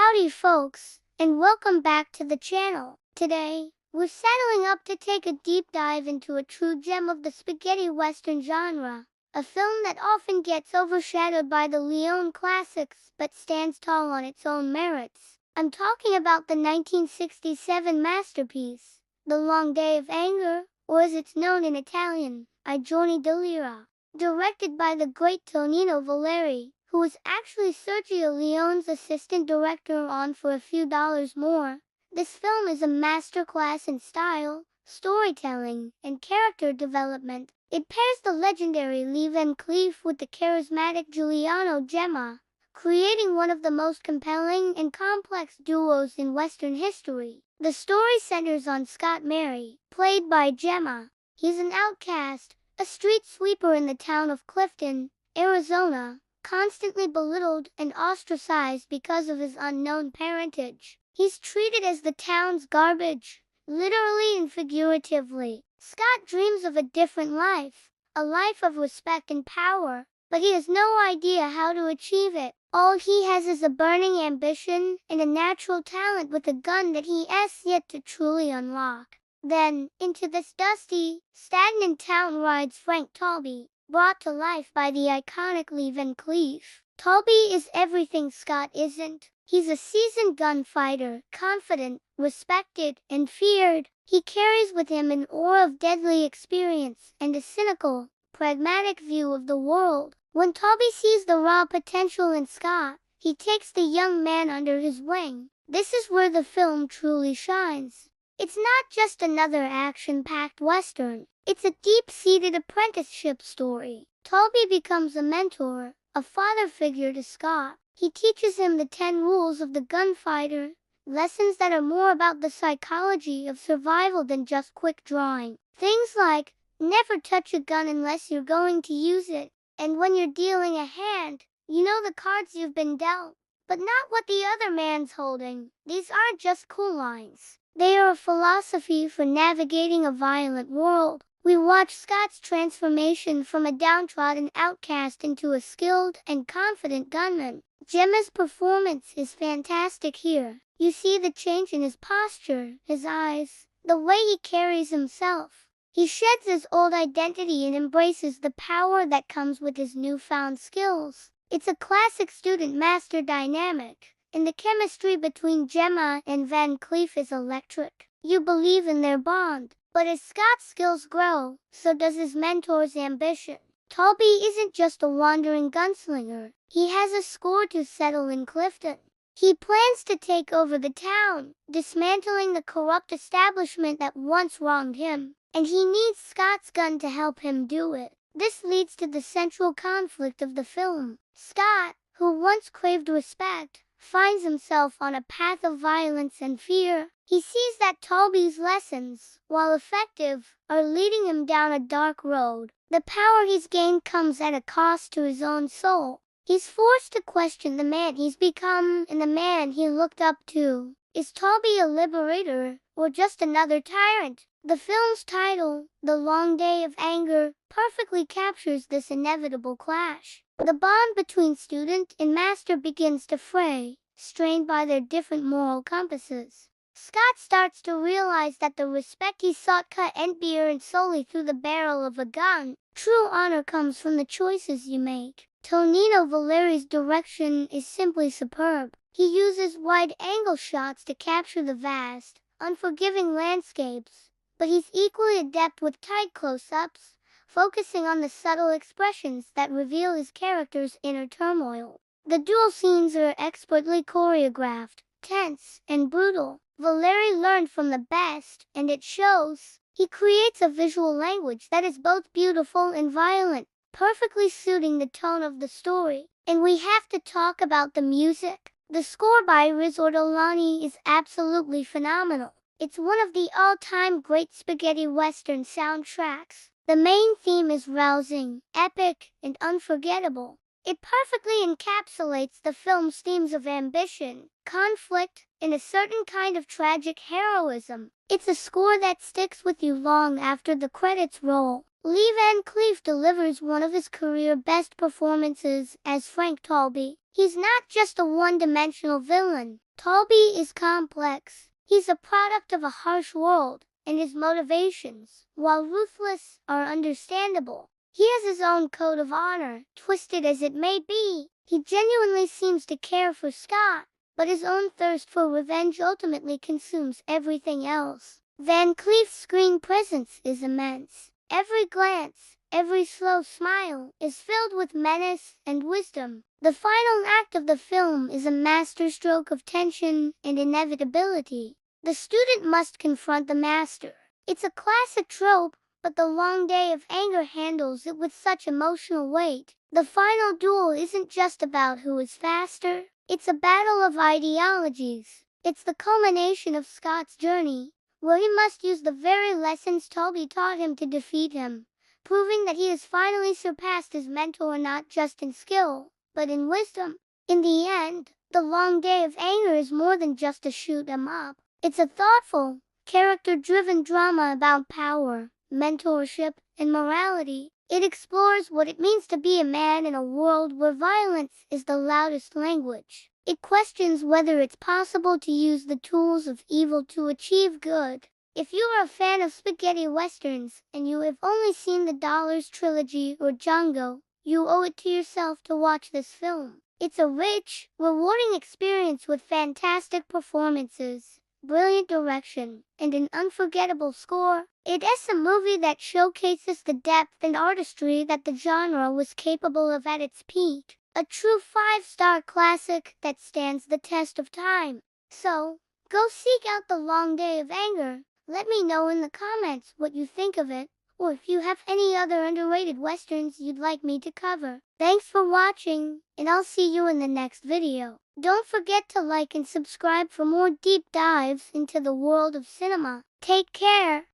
Howdy folks, and welcome back to the channel. Today, we're settling up to take a deep dive into a true gem of the spaghetti western genre, a film that often gets overshadowed by the Leone classics but stands tall on its own merits. I'm talking about the 1967 masterpiece, The Long Day of Anger, or as it's known in Italian, I Giorni dell'Ira. Directed by the great Tonino Valeri, who was actually Sergio Leone's assistant director on For a Few Dollars More. This film is a masterclass in style, storytelling, and character development. It pairs the legendary Lee Van Cleef with the charismatic Giuliano Gemma, creating one of the most compelling and complex duos in Western history. The story centers on Scott Mary, played by Gemma. He's an outcast, a street sweeper in the town of Clifton, Arizona, constantly belittled and ostracized because of his unknown parentage. He's treated as the town's garbage, literally and figuratively. Scott dreams of a different life, a life of respect and power, but he has no idea how to achieve it. All he has is a burning ambition and a natural talent with a gun that he has yet to truly unlock. Then, into this dusty, stagnant town rides Frank Talby, brought to life by the iconic Lee Van Cleef. Talby is everything Scott isn't. He's a seasoned gunfighter, confident, respected, and feared. He carries with him an aura of deadly experience and a cynical, pragmatic view of the world. When Talby sees the raw potential in Scott, he takes the young man under his wing. This is where the film truly shines. It's not just another action-packed western. It's a deep-seated apprenticeship story. Talby becomes a mentor, a father figure to Scott. He teaches him the 10 rules of the gunfighter, lessons that are more about the psychology of survival than just quick drawing. Things like, never touch a gun unless you're going to use it, and when you're dealing a hand, you know the cards you've been dealt, but not what the other man's holding. These aren't just cool lines. They are a philosophy for navigating a violent world. We watch Scott's transformation from a downtrodden outcast into a skilled and confident gunman. Gemma's performance is fantastic here. You see the change in his posture, his eyes, the way he carries himself. He sheds his old identity and embraces the power that comes with his newfound skills. It's a classic student-master dynamic, and the chemistry between Gemma and Van Cleef is electric. You believe in their bond. But as Scott's skills grow, so does his mentor's ambition. Talby isn't just a wandering gunslinger. He has a score to settle in Clifton. He plans to take over the town, dismantling the corrupt establishment that once wronged him, and he needs Scott's gun to help him do it. This leads to the central conflict of the film. Scott, who once craved respect, finds himself on a path of violence and fear. He sees that Talby's lessons, while effective, are leading him down a dark road. The power he's gained comes at a cost to his own soul. He's forced to question the man he's become and the man he looked up to. Is Talby a liberator, or just another tyrant? The film's title, The Long Day of Anger, perfectly captures this inevitable clash. The bond between student and master begins to fray, strained by their different moral compasses. Scott starts to realize that the respect he sought can't be earned solely through the barrel of a gun. True honor comes from the choices you make. Tonino Valeri's direction is simply superb. He uses wide-angle shots to capture the vast, unforgiving landscapes, but he's equally adept with tight close-ups, focusing on the subtle expressions that reveal his character's inner turmoil. The duel scenes are expertly choreographed, tense, and brutal. Valeri learned from the best, and it shows. He creates a visual language that is both beautiful and violent, perfectly suiting the tone of the story. And we have to talk about the music. The score by Riz Ortolani is absolutely phenomenal. It's one of the all-time great spaghetti western soundtracks. The main theme is rousing, epic, and unforgettable. It perfectly encapsulates the film's themes of ambition, conflict, and a certain kind of tragic heroism. It's a score that sticks with you long after the credits roll. Lee Van Cleef delivers one of his career best performances as Frank Talby. He's not just a one-dimensional villain. Talby is complex. He's a product of a harsh world, and his motivations, while ruthless, are understandable. He has his own code of honor, twisted as it may be. He genuinely seems to care for Scott, but his own thirst for revenge ultimately consumes everything else. Van Cleef's screen presence is immense. Every glance, every slow smile, is filled with menace and wisdom. The final act of the film is a masterstroke of tension and inevitability. The student must confront the master. It's a classic trope, but The Long Day of Anger handles it with such emotional weight. The final duel isn't just about who is faster. It's a battle of ideologies. It's the culmination of Scott's journey, where he must use the very lessons Talby taught him to defeat him, proving that he has finally surpassed his mentor not just in skill, but in wisdom. In the end, The Long Day of Anger is more than just a shoot-'em-up. It's a thoughtful, character-driven drama about power, mentorship, and morality. It explores what it means to be a man in a world where violence is the loudest language. It questions whether it's possible to use the tools of evil to achieve good. If you are a fan of spaghetti westerns and you have only seen the Dollars trilogy or Django, you owe it to yourself to watch this film. It's a rich, rewarding experience with fantastic performances, brilliant direction, and an unforgettable score. It is a movie that showcases the depth and artistry that the genre was capable of at its peak. A true 5-star classic that stands the test of time. So, go seek out The Long Day of Anger. Let me know in the comments what you think of it, or if you have any other underrated westerns you'd like me to cover. Thanks for watching, and I'll see you in the next video. Don't forget to like and subscribe for more deep dives into the world of cinema. Take care.